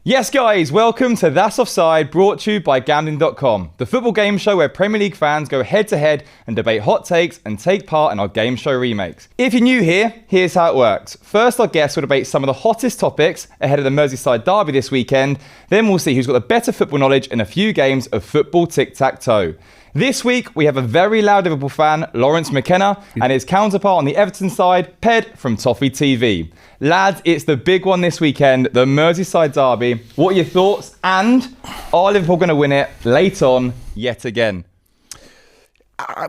Yes, guys, welcome to That's Offside, brought to you by Gambling.com, the football game show where Premier League fans go head-to-head and debate hot takes and take part in our game show remakes. If you're new here, here's how it works. First, our guests will debate some of the hottest topics ahead of the Merseyside Derby this weekend. Then we'll see who's got the better football knowledge in a few games of football tic-tac-toe. This week, we have a very loud Liverpool fan, Lawrence McKenna, and his counterpart on the Everton side, Ped from Toffee TV. Lads, it's the big one this weekend, the Merseyside Derby. What are your thoughts? And are Liverpool going to win it late on yet again?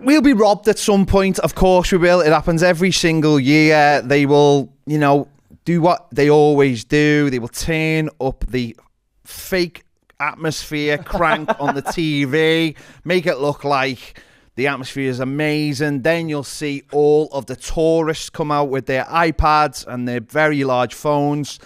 We'll be robbed at some point. Of course we will. It happens every single year. They will, do what they always do. They will turn up the fake atmosphere, crank on the TV, make it look like the atmosphere is amazing. Then you'll see all of the tourists come out with their iPads and their very large phones.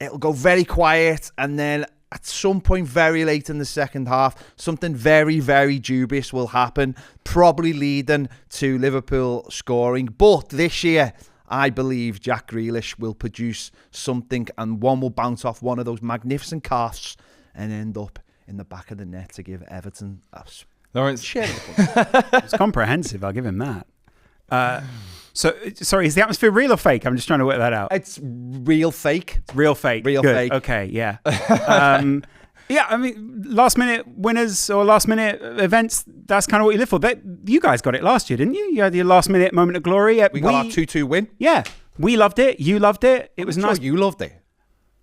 It'll go very quiet, and then at some point very late in the second half, something very, very dubious will happen, probably leading to Liverpool scoring. But this year, I believe Jack Grealish will produce something, and one will bounce off one of those magnificent casts and end up in the back of the net to give Everton a Lawrence. It's comprehensive, I'll give him that. Sorry, is the atmosphere real or fake? I'm just trying to work that out. It's real fake. It's real fake. Real Good. fake. Okay, yeah. Yeah, I mean, last minute winners or last minute events, that's kind of what you live for. You guys got it last year, didn't you? You had your last minute moment of glory. We got our 2-2 win. Yeah, we loved it. You loved it. It was nice. You loved it.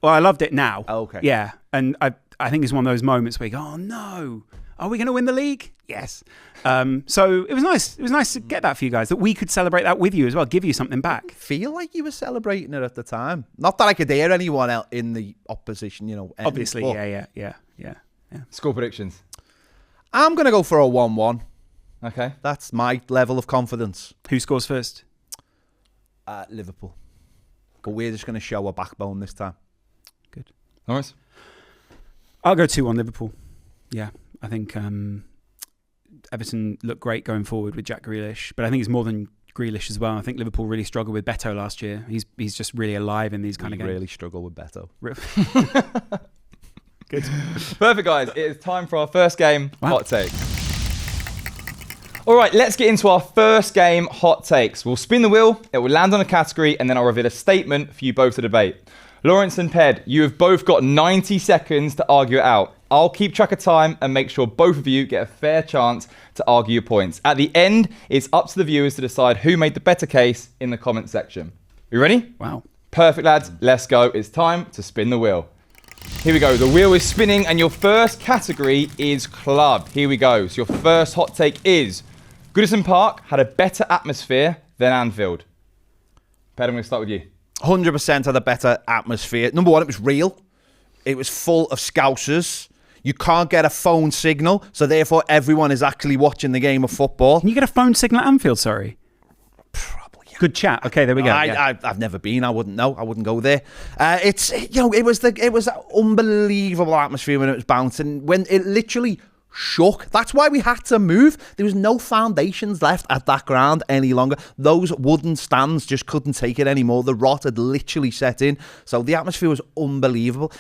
Well, I loved it now. Oh, okay. Yeah, and I think it's one of those moments where you go, oh no, are we going to win the league? Yes. So it was nice. It was nice to get that for you guys, that we could celebrate that with you as well, give you something back. Feel like you were celebrating it at the time. Not that I could hear anyone else in the opposition, Obviously, yeah. Score predictions. I'm going to go for a 1-1. Okay. That's my level of confidence. Who scores first? Liverpool. But we're just going to show a backbone this time. Good. Lawrence? I'll go 2-1 Liverpool. Yeah, I think Everton look great going forward with Jack Grealish, but I think it's more than Grealish as well. I think Liverpool really struggled with Beto last year. He's just really alive in these kind of games. Really struggle with Beto. Good. Perfect, guys. It is time for our first game, Hot Takes. All right, let's get into our first game, Hot Takes. We'll spin the wheel, it will land on a category, and then I'll reveal a statement for you both to debate. Lawrence and Ped, you have both got 90 seconds to argue it out. I'll keep track of time and make sure both of you get a fair chance to argue your points. At the end, it's up to the viewers to decide who made the better case in the comment section. You ready? Wow. Perfect, lads. Let's go. It's time to spin the wheel. Here we go. The wheel is spinning and your first category is club. Here we go. So your first hot take is Goodison Park had a better atmosphere than Anfield. Ped, I'm going to start with you. 100% had a better atmosphere. Number one, it was real. It was full of Scousers. You can't get a phone signal, so therefore everyone is actually watching the game of football. Can you get a phone signal at Anfield, sorry? Probably. Good chat. Okay, there we go. I've never been. I wouldn't know. I wouldn't go there. It was an unbelievable atmosphere when it was bouncing. When it literally shook. That's why we had to move. There was no foundations left at that ground any longer. Those wooden stands just couldn't take it anymore. The rot had literally set in. So the atmosphere was unbelievable.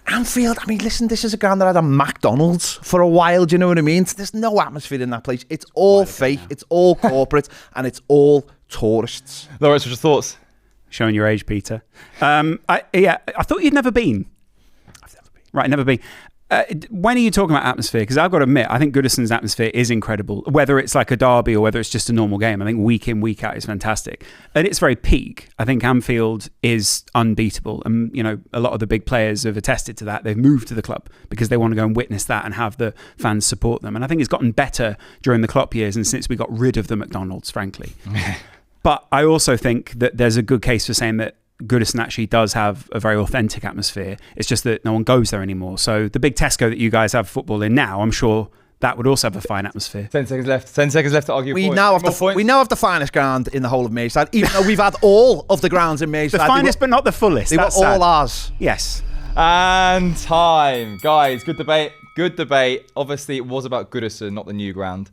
Anfield, I mean, listen, this is a ground that had a McDonald's for a while. Do you know what I mean? There's no atmosphere in that place. It's all fake. It's all corporate. And it's all tourists. Lawrence, what's your thoughts? Showing your age, Peter. I thought you'd never been. I've never been. Right, never been. When are you talking about atmosphere? Because I've got to admit, I think Goodison's atmosphere is incredible. Whether it's like a derby or whether it's just a normal game, I think week in, week out is fantastic. At its very peak, I think Anfield is unbeatable. And, a lot of the big players have attested to that. They've moved to the club because they want to go and witness that and have the fans support them. And I think it's gotten better during the Klopp years and since we got rid of the McDonald's, frankly. But I also think that there's a good case for saying that Goodison actually does have a very authentic atmosphere. It's just that no one goes there anymore. So the big Tesco that you guys have football in now, I'm sure that would also have a fine atmosphere. 10 seconds left. 10 seconds left to argue. We now have the finest ground in the whole of Merseyside, even though we've had all of the grounds in Merseyside. The finest, but not the fullest. They were all ours. Yes. And time. Guys, good debate. Good debate. Obviously, it was about Goodison, not the new ground.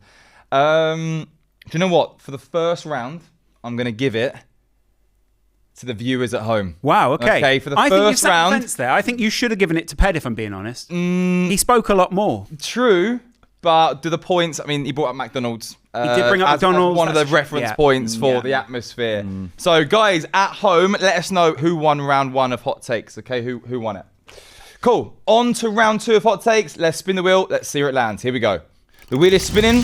Do you know what? For the first round, I'm going to give it to the viewers at home. Wow, okay. For the I think you first sat on the round. fence there. I think you should have given it to Ped, if I'm being honest. He spoke a lot more. True, but do the points, I mean, he brought up McDonald's. He did bring up McDonald's. As one of the reference points for the atmosphere. So, guys, at home, let us know who won round 1 of Hot Takes, okay? Who won it? Cool. On to round 2 of Hot Takes. Let's spin the wheel. Let's see where it lands. Here we go. The wheel is spinning,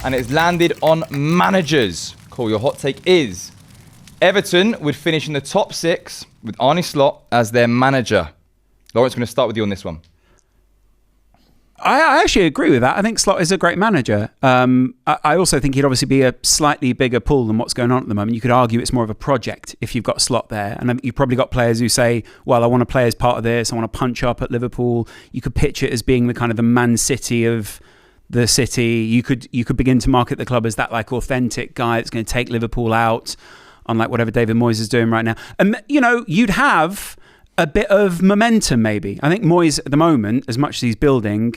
and it's landed on managers. Cool. Your hot take is Everton would finish in the top 6 with Arne Slot as their manager. Lawrence, I'm going to start with you on this one. I actually agree with that. I think Slot is a great manager. I also think he'd obviously be a slightly bigger pool than what's going on at the moment. You could argue it's more of a project if you've got Slot there. And you've probably got players who say, well, I want to play as part of this. I want to punch up at Liverpool. You could pitch it as being the kind of the Man City of the city. You could begin to market the club as that like authentic guy that's going to take Liverpool out, unlike whatever David Moyes is doing right now. And, you'd have a bit of momentum maybe. I think Moyes at the moment, as much as he's building,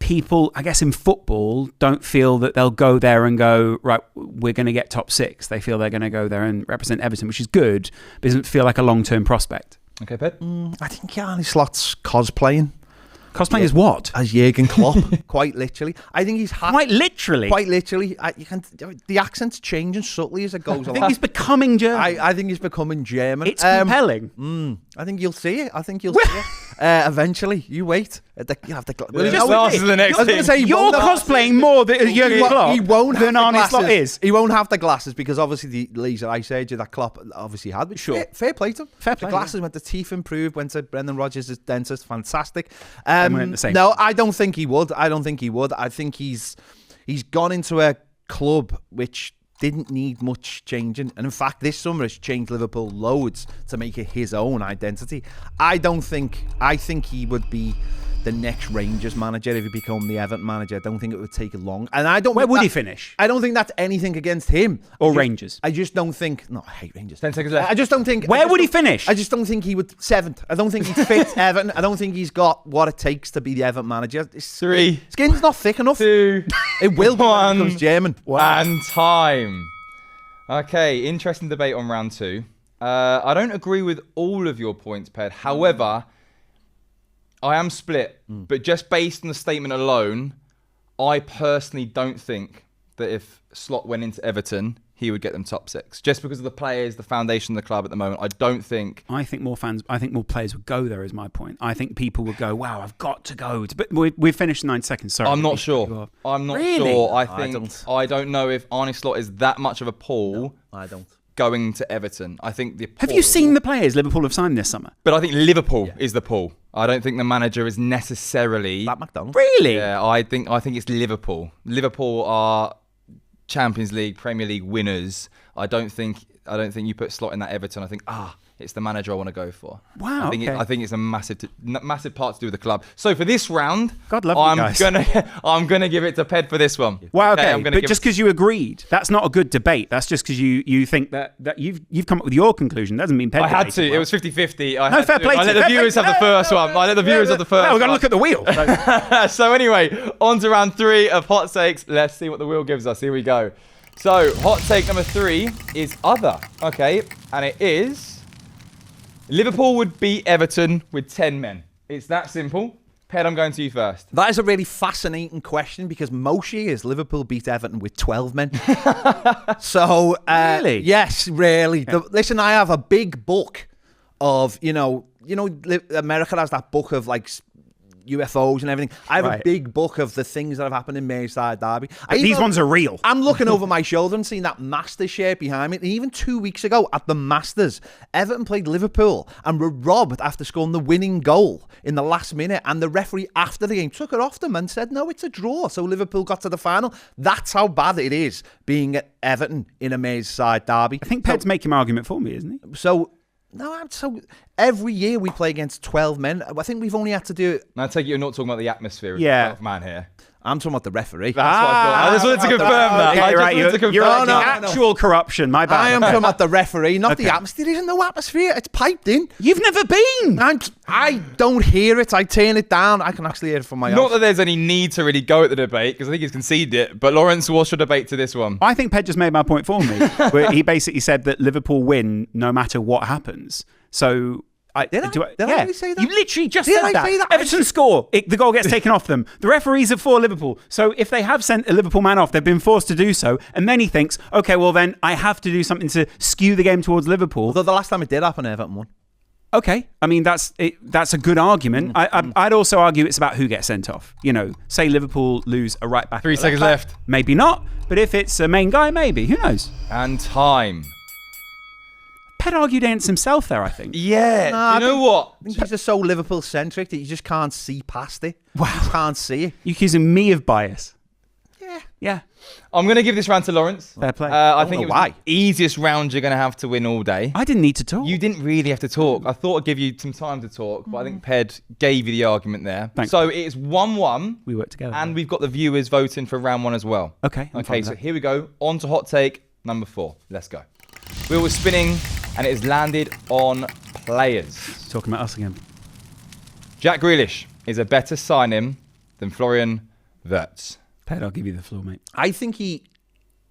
people, I guess in football, don't feel that they'll go there and go, right, we're going to get top 6. They feel they're going to go there and represent Everton, which is good, but doesn't feel like a long-term prospect. Okay, Ped? I think Arne Slot's cosplaying. Cosplaying is what? As Jurgen Klopp, quite literally. I think he's Quite literally? Quite literally. The accent's changing subtly as it goes along. I think he's becoming German. I think he's becoming German. It's compelling. I think you'll see it. Eventually. You wait. You have the Glasses are the next I was going to thing. say, You're cosplaying more than Jurgen Klopp he won't have than the Arne glasses. Slot is. He won't have the glasses because obviously the laser eye surgery that Klopp obviously had. But Sure. Fair play to him. Fair play, The glasses went to teeth improved, went to Brendan Rodgers' dentist. Fantastic. went the same. No, I don't think he would. I think he's gone into a club which didn't need much changing. And in fact, this summer has changed Liverpool loads to make it his own identity. I think he would be the next Rangers manager if he become the Everton manager. I don't think it would take long. And I don't. Where would he finish? I don't think that's anything against him Or Rangers? I just don't think. No, I hate Rangers. 10 seconds left. I just don't think. Where would he finish? I just don't think he would 7th. I don't think he fits Everton. I don't think he's got what it takes to be the Everton manager. 3, Skin's not thick enough. 2, It will be when 1. he becomes German. And time. Okay, interesting debate on round 2. I don't agree with all of your points, Ped. However, I am split. But just based on the statement alone, I personally don't think that if Slot went into Everton, he would get them top 6. Just because of the players, the foundation of the club at the moment. I don't think... I think more players would go there is my point. I think people would go, wow, I've got to go. But we've finished 9 seconds, sorry. I'm not sure. I'm not Really? sure. I don't know if Arne Slot is that much of a pull. No, I don't. Going to Everton. I think the Have you seen the players Liverpool have signed this summer? But I think Liverpool is the pull. I don't think the manager is necessarily... That McDonald. Really? Yeah, I think it's Liverpool. Liverpool are Champions League, Premier League winners. I don't think you put Slot in that Everton. I think it's the manager I want to go for. Wow, I think it's a massive part to do with the club. So for this round, God love you guys. I'm gonna give it to Ped for this one. Wow, okay. But But just because you agreed, that's not a good debate. That's just because you think that you've come up with your conclusion. Doesn't mean Ped I had debated to. well. It was 50-50. No, fair play I to let you. the Fair viewers play have the first one. I let the viewers have the first Well, we're going to one. look at the wheel. So anyway, on to round 3 of Hot Takes. Let's see what the wheel gives us. Here we go. So, hot take number 3 is other. Okay, and it is Liverpool would beat Everton with 10 men. It's that simple. Ped, I'm going to you first. That is a really fascinating question because most years Liverpool beat Everton with 12 men. So, Really? Yes, really. Listen, I have a big book of, America has that book of like UFOs and everything. I have a big book of the things that have happened in Merseyside Derby. These ones are real. I'm looking over my shoulder and seeing that Masters shirt behind me. And even 2 weeks ago at the Masters, Everton played Liverpool and were robbed after scoring the winning goal in the last minute. And the referee after the game took it off them and said, no, it's a draw. So Liverpool got to the final. That's how bad it is being at Everton in a Merseyside Derby. I think Ped's making my argument for me, isn't he? So every year we play against 12 men. I think we've only had to do it. Now, I take it you're not talking about the atmosphere of Yeah. 12 man here. I'm talking about the referee. That's what I thought. I just wanted to confirm that. Okay, I just right, wanted to confirm you're that. like actual corruption. My bad. I am talking about the referee, not Okay. the atmosphere. There isn't no atmosphere. It's piped in. You've never been. I don't hear it. I turn it down. I can actually hear it from my Not house. that there's any need to really go at the debate, because I think he's conceded it. But Lawrence, what's your debate to this one? I think Ped just made my point for me. Where he basically said that Liverpool win no matter what happens. So. Did I really say that? You literally just Did said I that. say that? Everton score. The goal gets taken off them. The referees are for Liverpool. So if they have sent a Liverpool man off, they've been forced to do so. And then he thinks, okay, well then I have to do something to skew the game towards Liverpool. Although the last time it did happen, Everton won. Okay, I mean that's a good argument. I'd also argue it's about who gets sent off. You know, say Liverpool lose a right back. 3 seconds left. Maybe not. But if it's a main guy, maybe. Who knows? And time. Ped argued against himself there, I think. Yeah. Nah, Do you know what? I think he's just so Liverpool-centric that you just can't see past it. Wow. You can't see it. You're accusing me of bias. Yeah. Yeah. I'm going to give this round to Lawrence. Fair play. I think know it was why. the easiest round you're going to have to win all day. I didn't need to talk. You didn't really have to talk. I thought I'd give you some time to talk, but I think Ped gave you the argument there. Thanks. So it's 1-1. We work together. And we've got the viewers voting for round 1 as well. Okay. I'm fine Okay, with so that. here we go. On to hot take number 4. Let's go. Wheel was spinning, and it has landed on players. Talking about us again. Jack Grealish is a better signing than Florian Wirtz. Ped, I'll give you the floor, mate. I think he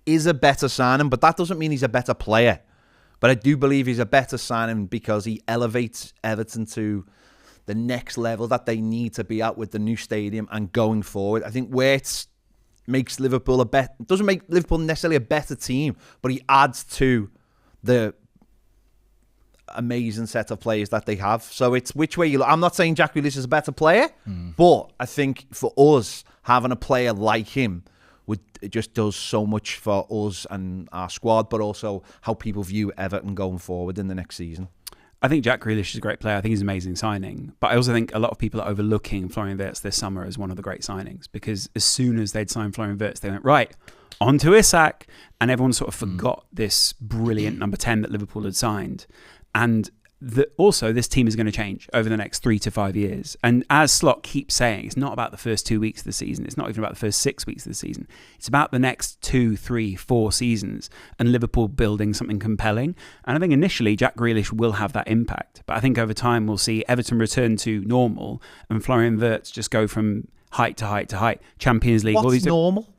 is a better signing, but that doesn't mean he's a better player. But I do believe he's a better signing because he elevates Everton to the next level that they need to be at with the new stadium and going forward. I think Wirtz makes Liverpool doesn't make Liverpool necessarily a better team, but he adds to the amazing set of players that they have. So it's which way you look. I'm not saying Jack Grealish is a better player, but I think for us, having a player like him it just does so much for us and our squad, but also how people view Everton going forward in the next season. I think Jack Grealish is a great player. I think he's an amazing signing. But I also think a lot of people are overlooking Florian Wirtz this summer as one of the great signings, because as soon as they'd signed Florian Wirtz, they went, right, on to Isak. And everyone sort of forgot this brilliant number 10 that Liverpool had signed. And also, this team is going to change over the next 3 to 5 years. And as Slot keeps saying, it's not about the first 2 weeks of the season. It's not even about the first 6 weeks of the season. It's about the next 2, 3, 4 seasons and Liverpool building something compelling. And I think initially Jack Grealish will have that impact. But I think over time we'll see Everton return to normal and Florian Wirtz just go from height to height to height. Champions League. What's normal?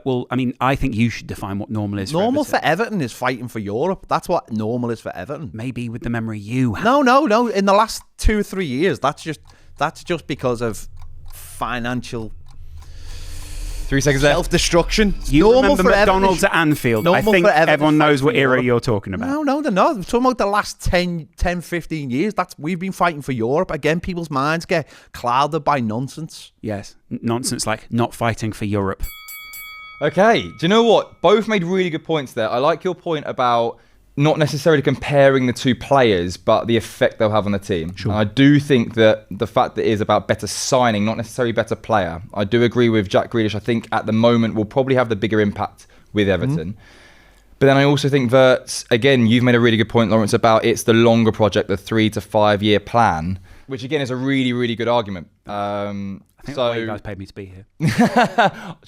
Well, I mean, I think you should define what normal is. Normal for for Everton is fighting for Europe. That's what normal is for Everton. Maybe with the memory you have. No. In the last 2 or 3 years, that's just because of financial 3 seconds left. self-destruction. You Normal remember for Everton McDonald's is- at Anfield. I normal think for Everton everyone is knows what fighting for era Europe. you're talking about. No, they're not. I'm talking about the last 10, 15 years. We've been fighting for Europe. Again, people's minds get clouded by nonsense. Yes, nonsense like not fighting for Europe. Okay, do you know what? Both made really good points there. I like your point about not necessarily comparing the two players, but the effect they'll have on the team. Sure. And I do think that the fact that it is about better signing, not necessarily better player. I do agree with Jack Grealish. I think at the moment will probably have the bigger impact with Everton. But then I also think Wirtz, again, you've made a really good point, Lawrence, about it's the longer project, the 3 to 5 year plan, which again is a really, really good argument. I think that's why you guys paid me to be here. Do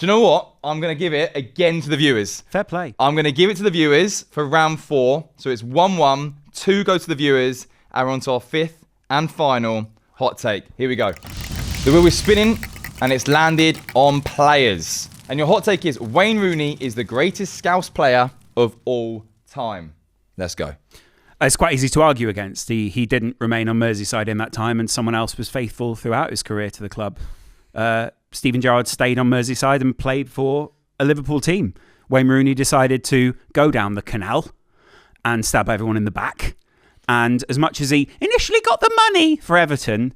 you know what? I'm going to give it again to the viewers. Fair play. I'm going to give it to the viewers for round 4. So it's 1-1, 2 go to the viewers, and we're on to our 5th and final hot take. Here we go. The wheel is spinning, and it's landed on players. And your hot take is Wayne Rooney is the greatest Scouse player of all time. Let's go. It's quite easy to argue against. He didn't remain on Merseyside in that time, and someone else was faithful throughout his career to the club. Steven Gerrard stayed on Merseyside and played for a Liverpool team. Wayne Rooney decided to go down the canal and stab everyone in the back. And as much as he initially got the money for Everton,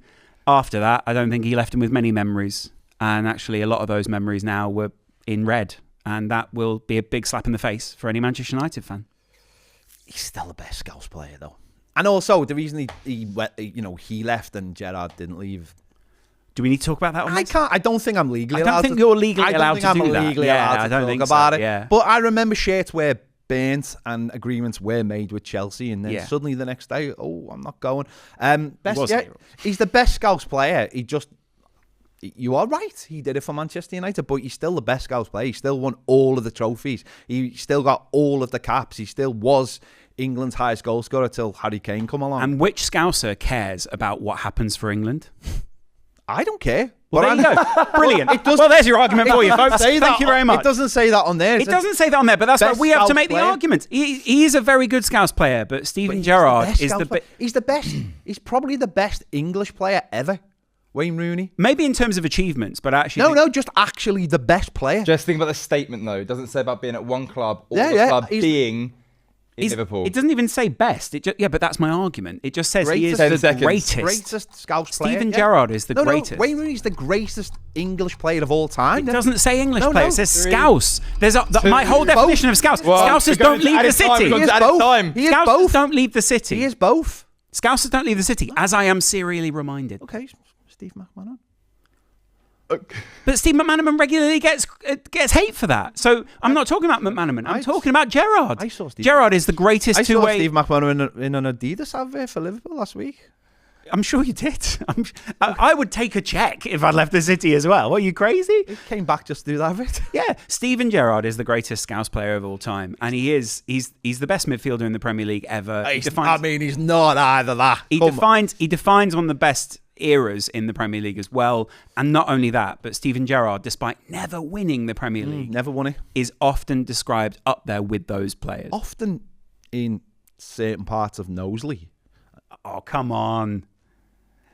after that, I don't think he left him with many memories. And actually, a lot of those memories now were in red. And that will be a big slap in the face for any Manchester United fan. He's still the best Scouse player, though. And also, the reason he left and Gerrard didn't leave. Do we need to talk about that one? I don't think I'm legally allowed to. I don't think you're legally allowed to do that. I don't think I'm legally allowed to talk about it. Yeah. But I remember shirts were burnt and agreements were made with Chelsea, and then suddenly the next day, I'm not going. He's the best Scouse player. He just You are right. He did it for Manchester United, but he's still the best Scouse player. He still won all of the trophies. He still got all of the caps. He still was England's highest goal scorer till Harry Kane come along. And which Scouser cares about what happens for England? I don't care. Well, there you go. Brilliant. Well, there's your argument for you, folks. Thank you very much. It doesn't say that on there. It doesn't say that on there, but that's why we have to make the argument. He is a very good Scouse player, but Steven Gerrard is the best. He's the best. He's probably the best English player ever. Wayne Rooney. Maybe in terms of achievements, but actually... No, just actually the best player. Just think about the statement, though. It doesn't say about being at one club or the club being in Liverpool. It doesn't even say best. But that's my argument. It just says he is Greatest. the greatest. Greatest Scouse player. Steven Gerrard is the greatest. No, Wayne Rooney's the greatest English player of all time. It doesn't say English player. It says Scouse. There's my whole definition of Scouse. Well, Scousers don't leave the city. Scousers don't leave the city. He is both. Scousers don't leave the city, as I am serially reminded. Okay, Steve McManaman. But Steve McManaman regularly gets hate for that. So I'm not talking about McManaman. I'm talking about Gerrard. I saw Steve. Gerrard is the greatest two-way. I saw Steve McManaman in an Adidas advert for Liverpool last week. I'm sure you did. I would take a check if I'd left the city as well. What, are you crazy? He came back just to do that bit. Yeah, Steven Gerrard is the greatest Scouse player of all time, and he's the best midfielder in the Premier League ever. He's not either that. He defines one of the best eras in the Premier League as well, and not only that, but Steven Gerrard, despite never winning the Premier League, never won it, is often described up there with those players. Often in certain parts of Knowsley. Oh, come on.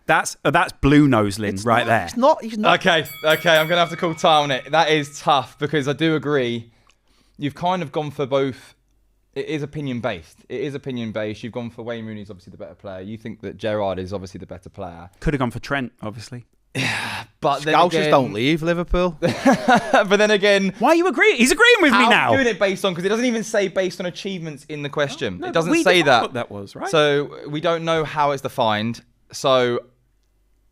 That's blue Noselin right there. He's not. Okay, I'm going to have to call time on it. That is tough because I do agree. You've kind of gone for both. It is opinion-based. You've gone for Wayne Rooney's obviously the better player. You think that Gerrard is obviously the better player. Could have gone for Trent, obviously. But Scousers don't leave Liverpool. But then again... Why are you agreeing? He's agreeing with me now. I'm doing it based on... Because it doesn't even say based on achievements in the question. No, it doesn't say that. What that was, right? So we don't know how it's defined. So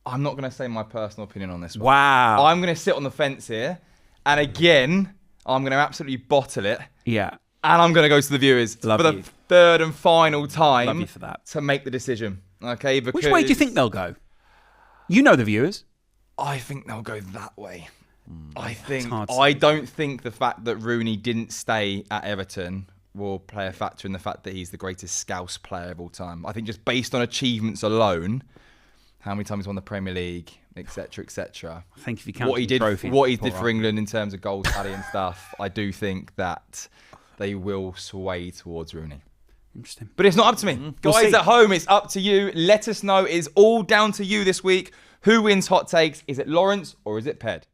I'm not going to say my personal opinion on this one. Wow. I'm going to sit on the fence here. And again, I'm going to absolutely bottle it. Yeah. And I'm going to go to the viewers for the third and final time Love you for that. to make the decision. Okay, because which way do you think they'll go? You know the viewers. I think they'll go that way. I don't think the fact that Rooney didn't stay at Everton will play a factor in the fact that he's the greatest Scouse player of all time. I think just based on achievements alone, how many times he's won the Premier League, etc., etc. I think if you count what he did for England in terms of goals, tally and stuff, I do think that they will sway towards Rooney. Interesting. But it's not up to me. Guys at home, it's up to you. Let us know. It's all down to you this week. Who wins Hot Takes? Is it Lawrence or is it Ped?